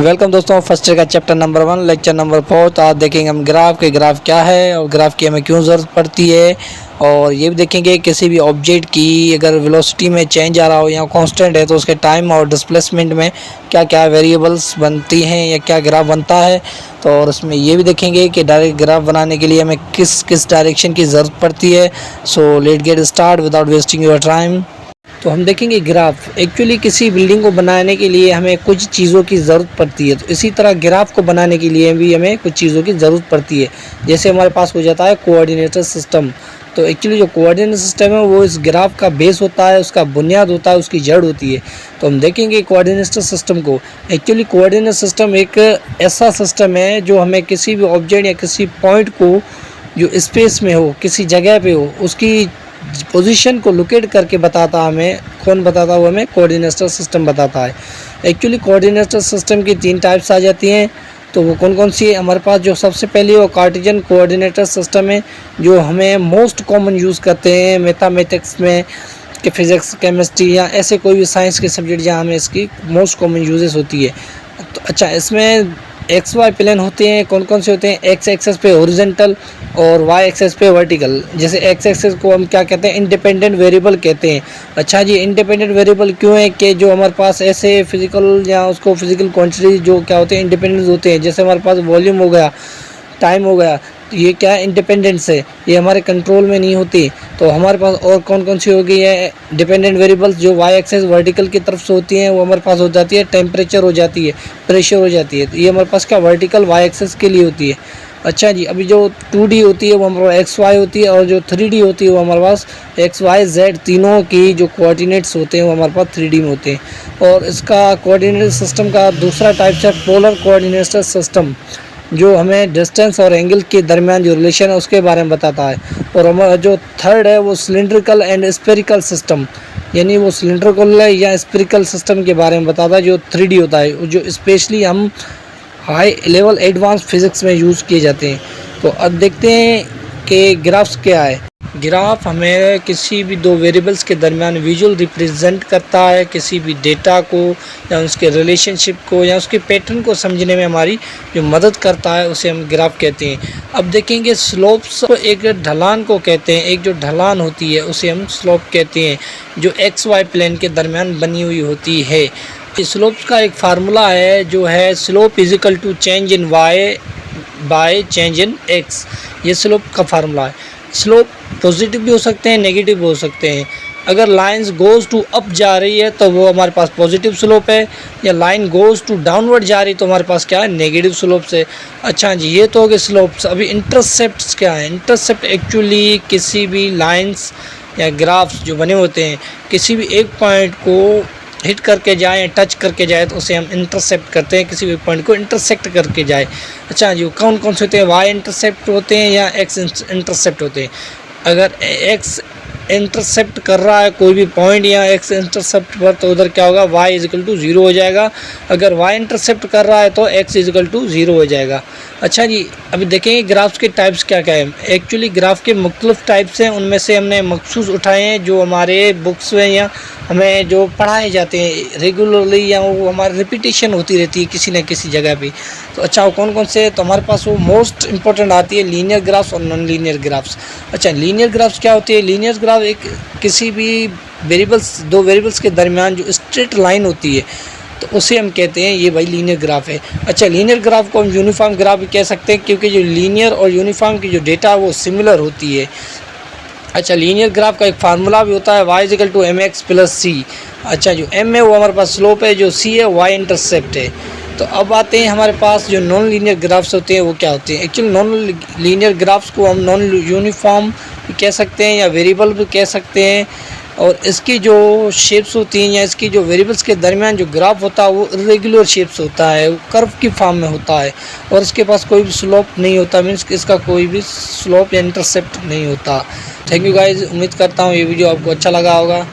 Welcome दोस्तों, first year का chapter number 1 lecture number 4। तो आज देखेंगे हम ग्राफ क्या है और ग्राफ की हमें क्यों ज़रूरत पड़ती है। और ये भी देखेंगे किसी भी ऑब्जेक्ट की अगर वेलोसिटी में चेंज आ रहा हो या कांस्टेंट है तो उसके टाइम और डिस्प्लेसमेंट में क्या क्या वेरिएबल्स बनती हैं या क्या ग्राफ बनता है। तो और उसमें ये भी देखेंगे कि डायरेक्ट ग्राफ बनाने के लिए हमें किस डायरेक्शन की ज़रूरत पड़ती है। So let get start without wasting your time. तो हम देखेंगे ग्राफ एक्चुअली किसी बिल्डिंग को बनाने के लिए हमें कुछ चीज़ों की ज़रूरत पड़ती है। तो इसी तरह ग्राफ को बनाने के लिए भी हमें कुछ चीज़ों की ज़रूरत पड़ती है। जैसे हमारे पास हो जाता है कोऑर्डिनेटर सिस्टम। तो एक्चुअली जो कोऑर्डिनेटर सिस्टम है वो इस ग्राफ का बेस होता है, उसका बुनियाद होता है, उसकी जड़ होती है। तो हम देखेंगे कोऑर्डिनेटर सिस्टम को। एक्चुअली कोऑर्डिनेटर सिस्टम एक ऐसा सिस्टम है जो हमें किसी भी ऑब्जेक्ट या किसी पॉइंट को जो स्पेस में हो, किसी जगह पे हो, उसकी पोजीशन को लोकेट करके बताता हमें। कौन बताता है? वो हमें कोऑर्डिनेटर सिस्टम बताता है। एक्चुअली कोऑर्डिनेटर सिस्टम की 3 टाइप्स आ जाती हैं। तो वो कौन कौन सी है हमारे पास? जो सबसे पहले वो कार्टेशियन कोऑर्डिनेटर सिस्टम है, जो हमें मोस्ट कॉमन यूज़ करते हैं मैथमेटिक्स में, कि फिज़िक्स, केमिस्ट्री या ऐसे कोई भी साइंस के सब्जेक्ट जहाँ हमें इसकी मोस्ट कॉमन यूजेस होती है। तो अच्छा, इसमें एक्स वाई प्लेन होते हैं। कौन कौन से होते हैं? एक्स एक्सेस पे हॉरिजॉन्टल और वाई एक्सेस पे वर्टिकल। जैसे एक्स एक्सेस को हम क्या कहते हैं? इंडिपेंडेंट वेरिएबल कहते हैं। अच्छा जी, इंडिपेंडेंट वेरिएबल क्यों है? कि जो हमारे पास ऐसे फिजिकल या उसको फिजिकल क्वांटिटी जो क्या होते हैं? इंडिपेंडेंट होते हैं। जैसे हमारे पास वॉल्यूम हो गया, टाइम हो गया, तो ये क्या है? इंडिपेंडेंस है, ये हमारे कंट्रोल में नहीं होती। तो हमारे पास और कौन कौन सी हो गई है डिपेंडेंट वेरिएबल्स? जो वाई एक्सेस वर्टिकल की तरफ से होती हैं वो हमारे पास हो जाती है टेम्परेचर हो जाती है, प्रेशर हो जाती है। तो ये हमारे पास क्या वर्टिकल वाई एक्सेस के लिए होती है। अच्छा जी, अभी जो 2D होती है वो हमारे पास एक्स वाई होती है, और जो 3D होती है वो हमारे पास एक्स वाई जेड तीनों की जो कोऑर्डिनेट्स होते हैं वो हमारे पास 3D में होते हैं। और इसका कोऑर्डिनेट सिस्टम का दूसरा टाइप है पोलर कोऑर्डिनेटर सिस्टम, जो हमें डिस्टेंस और एंगल के दरमियान जो रिलेशन है उसके बारे में बताता है। और हमारा जो थर्ड है वो सिलेंड्रिकल एंड स्फेरिकल सिस्टम, यानी वो सिलेंड्रिकल या स्फेरिकल सिस्टम के बारे में बताता है, जो 3D होता है, जो स्पेशली हम हाई लेवल एडवांस फिज़िक्स में यूज़ किए जाते हैं। तो अब देखते हैं कि ग्राफ्स क्या है। ग्राफ हमें किसी भी 2 वेरिएबल्स के दरमियान विजुअल रिप्रेजेंट करता है, किसी भी डेटा को या उसके रिलेशनशिप को या उसके पैटर्न को समझने में हमारी जो मदद करता है उसे हम ग्राफ कहते हैं। अब देखेंगे स्लोप्स को, एक ढलान को कहते हैं। एक जो ढलान होती है उसे हम स्लोप कहते हैं, जो एक्स वाई प्लेन के दरमियान बनी हुई होती है। स्लोप्स का एक फार्मूला है जो है slope is equal to change in Y by change in X. ये स्लोप का फार्मूला है। स्लोप पॉजिटिव भी हो सकते हैं, नेगेटिव भी हो सकते हैं। अगर लाइंस गोज़ टू अप जा रही है तो वो हमारे पास पॉजिटिव स्लोप है, या लाइन गोज़ टू डाउनवर्ड जा रही तो हमारे पास क्या है? नेगेटिव स्लोप से। अच्छा जी, ये तो हो गए स्लोप्स। अभी इंटरसेप्ट्स क्या है? इंटरसेप्ट एक्चुअली किसी भी लाइंस या ग्राफ्स जो बने होते हैं किसी भी एक पॉइंट को हिट करके जाए या टच करके जाए तो उसे हम इंटरसेप्ट करते हैं, किसी भी पॉइंट को इंटरसेक्ट करके जाए। अच्छा जी, कौन कौन से होते हैं? वाई इंटरसेप्ट होते हैं या एक्स इंटरसेप्ट होते हैं। अगर एक्स इंटरसेप्ट कर रहा है कोई भी पॉइंट या एक्स इंटरसेप्ट पर, तो उधर क्या होगा? y इजिकल टू 0 हो जाएगा। अगर y इंटरसेप्ट कर रहा है तो x इजिकल टू 0 हो जाएगा। अच्छा जी, अभी देखेंगे ग्राफ्स के टाइप्स क्या क्या है। एक्चुअली ग्राफ के मुख्तलिफ टाइप्स हैं, उनमें से हमने मखसूस उठाए हैं जो हमारे बुक्स में या हमें जो पढ़ाए जाते हैं रेगुलरली, या वो हमारी रिपीटेशन होती रहती है किसी न किसी जगह पे। तो अच्छा, वो कौन कौन से? तो हमारे पास वो मोस्ट इंपॉर्टेंट आती है लीनियर ग्राफ्स और नॉन लीनियर ग्राफ्स। अच्छा, लीनियर ग्राफ्स क्या होती है? लीनियर ग्राफ एक किसी भी वेरिएबल्स 2 वेरिएबल्स के दरमियान जो स्ट्रेट लाइन होती है तो उसे हम कहते हैं ये भाई लीनियर ग्राफ है। अच्छा, लीनियर ग्राफ को हम यूनिफॉर्म ग्राफ भी कह सकते हैं, क्योंकि जो लीनियर और यूनिफॉर्म की जो डेटा है वो सिमिलर होती है। अच्छा, लीनियर ग्राफ का एक फार्मूला भी होता है y is equal to m x plus c. अच्छा, जो m है वो हमारे पास स्लोप है, जो c है y इंटरसेप्ट है। तो अब आते हैं हमारे पास जो नॉन लीनियर ग्राफ्स होते हैं वो क्या होते हैं। एक्चुअली नॉन लीनियर ग्राफ्स को हम नॉन यूनिफॉर्म भी कह सकते हैं या वेरिएबल भी कह सकते हैं। और इसकी जो शेप्स होती हैं या इसकी जो वेरिएबल्स के दरमियान जो ग्राफ होता है वो इरेगुलर शेप्स होता है, वो कर्व की फॉर्म में होता है, और इसके पास कोई भी स्लोप नहीं होता, मीन्स इसका कोई भी स्लोप या इंटरसेप्ट नहीं होता। थैंक यू गाइज, उम्मीद करता हूँ ये वीडियो आपको अच्छा लगा होगा।